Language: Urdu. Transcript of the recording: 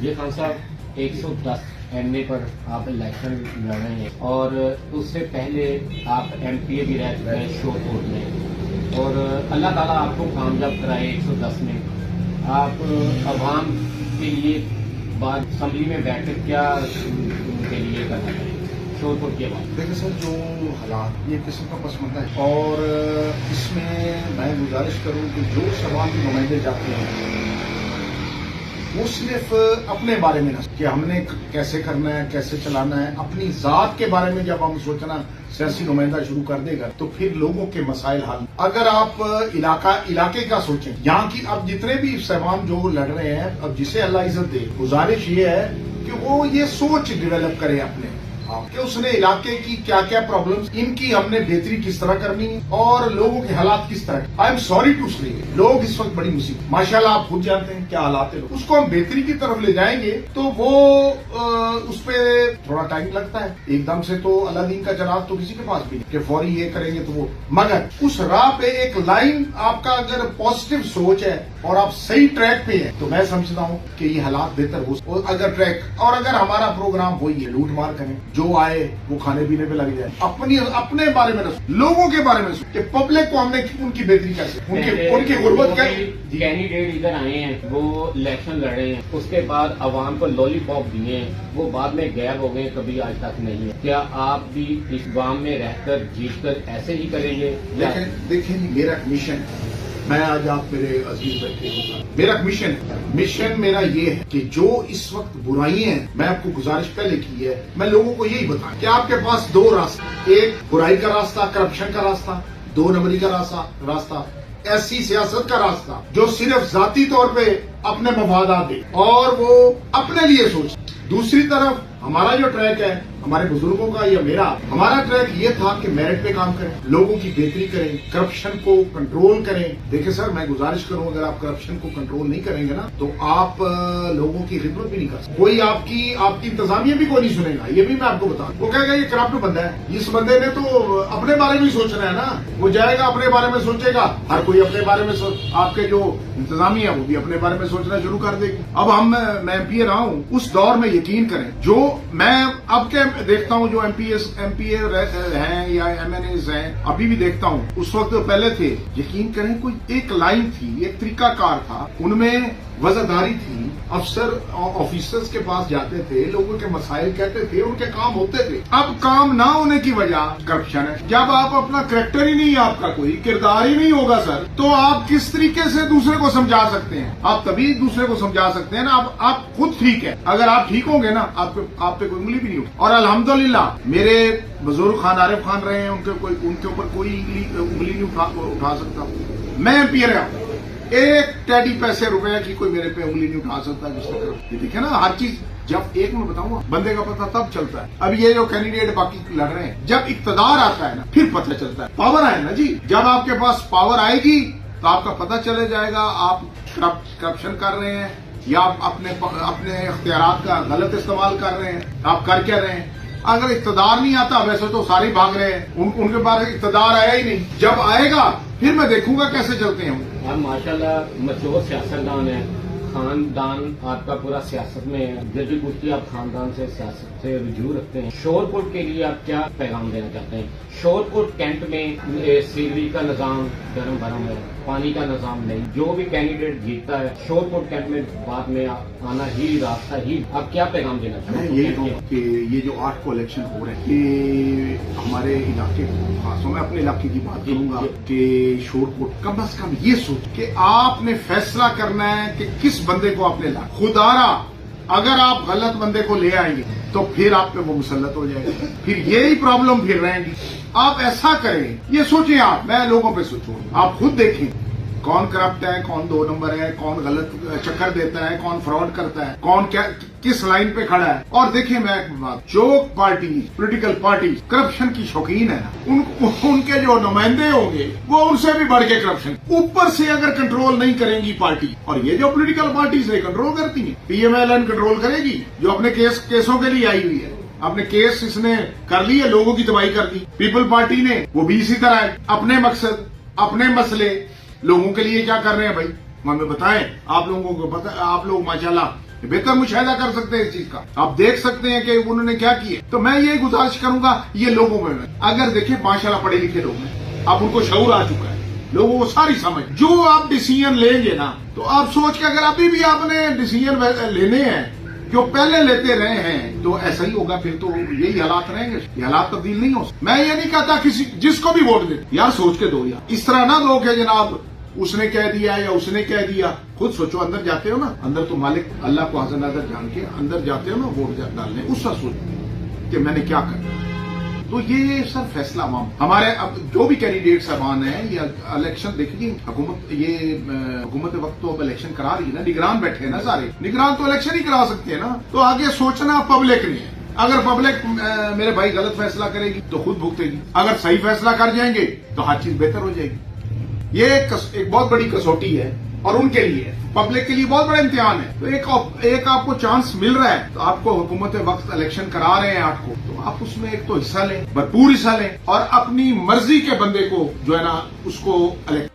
یہ خان صاحب 110 MA پر آپ الیکشن لڑ رہے ہیں اور اس سے پہلے آپ MPA بھی رہ چکے ہیں شور کوٹ میں، اور اللہ تعالیٰ آپ کو کامیاب کرائے 110 میں. آپ عوام کے لیے بات اسمبلی میں بیٹھ کر کیا کے لیے کرنا چاہیے شور کوٹ کے بعد؟ دیکھیں سر، جو حالات یہ قسم کا پس منظر ہے، اور اس میں گزارش کروں کہ جو عوام کے نمائندے جاتے ہیں وہ صرف اپنے بارے میں نہ کہ ہم نے کیسے کرنا ہے، کیسے چلانا ہے، اپنی ذات کے بارے میں جب ہم سوچنا سیاسی نمائندہ شروع کر دے گا تو پھر لوگوں کے مسائل حل. اگر آپ علاقے کا سوچیں، یہاں کی اب جتنے بھی صاحبان جو لڑ رہے ہیں، اب جسے اللہ عزت دے، گزارش یہ ہے کہ وہ یہ سوچ ڈیولپ کرے اپنے کہ اس نے علاقے کی کیا کیا پرابلمز، ان کی ہم نے بہتری کس طرح کرنی ہے اور لوگوں کے حالات کس طرح. آئی ایم سوری ٹو سے، لوگ اس وقت بڑی مصیبت، ماشاءاللہ آپ خود جانتے ہیں کیا حالات ہیں، اس کو ہم بہتری کی طرف لے جائیں گے تو وہ اس پہ تھوڑا ٹائم لگتا ہے. ایک دم سے تو اللہ دین کا چراغ تو کسی کے پاس بھی نہیں کہ فوری یہ کریں گے تو وہ، مگر اس راہ پہ ایک لائن آپ کا اگر پازیٹو سوچ ہے اور آپ صحیح ٹریک پہ ہیں تو میں سمجھتا ہوں کہ یہ حالات بہتر ہو. اگر ٹریک اور اگر ہمارا پروگرام وہی ہے لوٹ مار کریں، جو آئے وہ کھانے پینے پہ لگ جائے، اپنے بارے میں لوگوں کے بارے میں کہ پبلک کو ہم نے ان کی بہتری کیسے، ان کی غربت کینڈیڈیٹ ادھر آئے ہیں، وہ الیکشن لڑے ہیں، اس کے بعد عوام کو لولی پاپ دیے ہیں، وہ بعد میں غائب ہو گئے، کبھی آج تک نہیں ہے. کیا آپ بھی اس گام میں رہ کر جیت کر ایسے ہی کریں گے؟ دیکھیں جی، میرا مشن، میں آج آپ میرے عزیز بیٹھے ہوں، میرا مشن میرا یہ ہے کہ جو اس وقت برائی ہیں، میں آپ کو گزارش پہلے کی ہے، میں لوگوں کو یہی بتاؤں کہ آپ کے پاس دو راستے، ایک برائی کا راستہ، کرپشن کا راستہ، دو نمبری کا راستہ، ایسی سیاست کا راستہ جو صرف ذاتی طور پہ اپنے مفادات دے اور وہ اپنے لیے سوچ. دوسری طرف ہمارا جو ٹریک ہے، ہمارے بزرگوں کا یا ہمارا ٹریک یہ تھا کہ میرٹ پہ کام کریں، لوگوں کی بہتری کریں، کرپشن کو کنٹرول کریں. دیکھیں سر، میں گزارش کروں اگر آپ کرپشن کو کنٹرول نہیں کریں گے نا تو آپ لوگوں کی خدمت بھی نہیں کر سکتے. کوئی آپ کی انتظامیہ بھی کوئی نہیں سنے گا. یہ بھی میں آپ کو بتاؤں، وہ کہے گا یہ کرپٹ بندہ ہے، اس بندے نے تو اپنے بارے میں سوچنا ہے نا، وہ جائے گا اپنے بارے میں سوچے گا، ہر کوئی اپنے بارے میں آپ کے جو انتظامیہ ہے وہ بھی اپنے بارے میں سوچنا شروع کر دے گی. اب میں MP رہا ہوں، اس دور میں یقین کریں، جو میں اب کے دیکھتا ہوں جو MPA ہیں یا MNAs ہیں، ابھی بھی دیکھتا ہوں، اس وقت پہلے تھے، یقین کریں کوئی ایک لائن تھی، ایک طریقہ کار تھا، ان میں وزاداری تھی. افسر آفیسرز کے پاس جاتے تھے، لوگوں کے مسائل کہتے تھے، ان کے کام ہوتے تھے. اب کام نہ ہونے کی وجہ کرپشن ہے. جب آپ اپنا کریکٹر ہی نہیں ہے، آپ کا کوئی کردار ہی نہیں ہوگا سر، تو آپ کس طریقے سے دوسرے کو سمجھا سکتے ہیں؟ آپ تبھی دوسرے کو سمجھا سکتے ہیں نا آپ خود ٹھیک ہے. اگر آپ ٹھیک ہوں گے نا، آپ پہ کوئی انگلی بھی نہیں ہوگی. اور الحمدللہ میرے بزرگ خان عارف خان رہے ہیں، ان کے اوپر کوئی انگلی نہیں اٹھا سکتا. میں MP رہا ہوں، ایک ٹیڈی پیسے روپے کی کوئی میرے پہ انگلی نہیں اٹھا سکتا. جس طرح یہ دیکھیں نا، ہر چیز جب ایک میں بتاؤں گا بندے کا پتہ تب چلتا ہے. اب یہ جو کینڈیڈیٹ باقی لڑ رہے ہیں، جب اقتدار آتا ہے نا پھر پتہ چلتا ہے. پاور آئے نا جی، جب آپ کے پاس پاور آئے گی تو آپ کا پتہ چلے جائے گا آپ کرپشن کر رہے ہیں یا آپ اپنے اختیارات کا غلط استعمال کر رہے ہیں، آپ کر کیا رہے ہیں. اگر اقتدار نہیں آتا، ویسے تو سارے بھاگ رہے ہیں، ان کے پاس اقتدار آیا ہی نہیں. جب آئے گا پھر میں دیکھوں گا کیسے چلتے ہیں. آپ ماشاءاللہ مشہور سیاستدان ہیں، خاندان آپ کا پورا سیاست میں ہے، جدی کشتی آپ خاندان سے سیاست سے رجوع رکھتے ہیں. شور کوٹ کے لیے آپ کیا پیغام دینا چاہتے ہیں؟ شور کوٹ کینٹ میں سیوریج کا نظام گرم بھرم ہے، پانی کا نظام نہیں. جو بھی کینڈیڈیٹ جیتتا ہے شور کوٹ کینٹ میں بعد میں آنا ہی راستہ ہی. آپ کیا پیغام دینا چاہتے ہیں؟ میں یہ کہوں کہ یہ جو 8 کو الیکشن ہو رہے ہیں، یہ ہمارے علاقے کو خاص، میں اپنے علاقے کی بات کروں گا کہ شور کوٹ کم از کم یہ سوچ کہ آپ نے فیصلہ کرنا ہے کہ کس بندے کو آپ نے لا. خدارا اگر آپ غلط بندے کو لے آئیں گے تو پھر آپ پہ وہ مسلط ہو جائے گا، پھر یہی پرابلم پھر رہیں گی. آپ ایسا کریں، یہ سوچیں، آپ میں لوگوں پہ سوچوں، آپ خود دیکھیں کون کرپٹ ہے، کون 2 نمبر ہے، کون غلط چکر دیتا ہے، کون فراڈ کرتا ہے، کون کیا کس لائن پہ کھڑا ہے. اور دیکھیں میں ایک بات، جو پولیٹیکل پارٹی کرپشن کی شوقین ہے نا، ان کے جو نمائندے ہوں گے وہ ان سے بھی بڑھ کے کرپشن اوپر سے اگر کنٹرول نہیں کریں گی پارٹی. اور یہ جو پولیٹیکل پارٹیز ہے کنٹرول کرتی ہیں، PMLN کنٹرول کرے گی، جو اپنے کیسوں کے لیے آئی ہوئی ہے، اپنے کیس اس نے کر لی ہے، لوگوں کی تباہی کر دی. پیپل پارٹی نے وہ بھی اسی طرح ہے، اپنے مقصد، اپنے مسئلے لوگوں کے لیے کیا کر رہے ہیں. بھائی ہمیں بتائیں، آپ لوگوں کو پتہ، آپ لوگ ماشاءاللہ بہتر مشاہدہ کر سکتے ہیں اس چیز کا. آپ دیکھ سکتے ہیں کہ انہوں نے کیا کیا. تو میں یہ گزارش کروں گا یہ لوگوں میں اگر دیکھیں ماشاءاللہ پڑھے لکھے لوگ ہیں, اب ان کو شعور آ چکا ہے, لوگوں کو ساری سمجھ, جو آپ ڈیسیژن لیں گے نا تو آپ سوچ کے اگر ابھی بھی آپ نے ڈیسیژن لینے ہیں جو پہلے لیتے رہے ہیں تو ایسا ہی ہوگا, پھر تو یہی حالات رہیں گے, یہ حالات تبدیل نہیں ہو سکتے. میں یہ نہیں کہتا کسی جس کو بھی ووٹ دے یار سوچ کے دو, یار اس طرح نہ دو کہ جناب اس نے کہہ دیا یا اس نے کہہ دیا. خود سوچو, اندر جاتے ہو نا, اندر تو مالک اللہ کو حاضر نظر جان کے اندر جاتے ہو نا ووٹ ڈالنے, اس کا سوچ کہ میں نے کیا کرنا. تو یہ سر فیصلہ عوام ہمارے اب جو بھی کینڈیڈیٹ صاحبان ہیں یا الیکشن دیکھیے حکومت, یہ حکومت وقت تو اب الیکشن کرا رہی ہے نا, نگران بیٹھے ہیں نا سارے, نگران تو الیکشن ہی کرا سکتے ہیں نا. تو آگے سوچنا پبلک نے ہے, اگر پبلک میرے بھائی غلط فیصلہ کرے گی تو خود بھگتے گی, اگر صحیح فیصلہ کر جائیں گے تو ہر چیز بہتر ہو جائے گی. یہ ایک بہت بڑی کسوٹی ہے اور ان کے لیے پبلک کے لیے بہت بڑا امتحان ہے. تو ایک آپ کو چانس مل رہا ہے, تو آپ کو حکومت وقت الیکشن کرا رہے ہیں 8 کو, تو آپ اس میں ایک تو حصہ لیں, بھرپور حصہ لیں, اور اپنی مرضی کے بندے کو جو ہے نا اس کو الیکٹ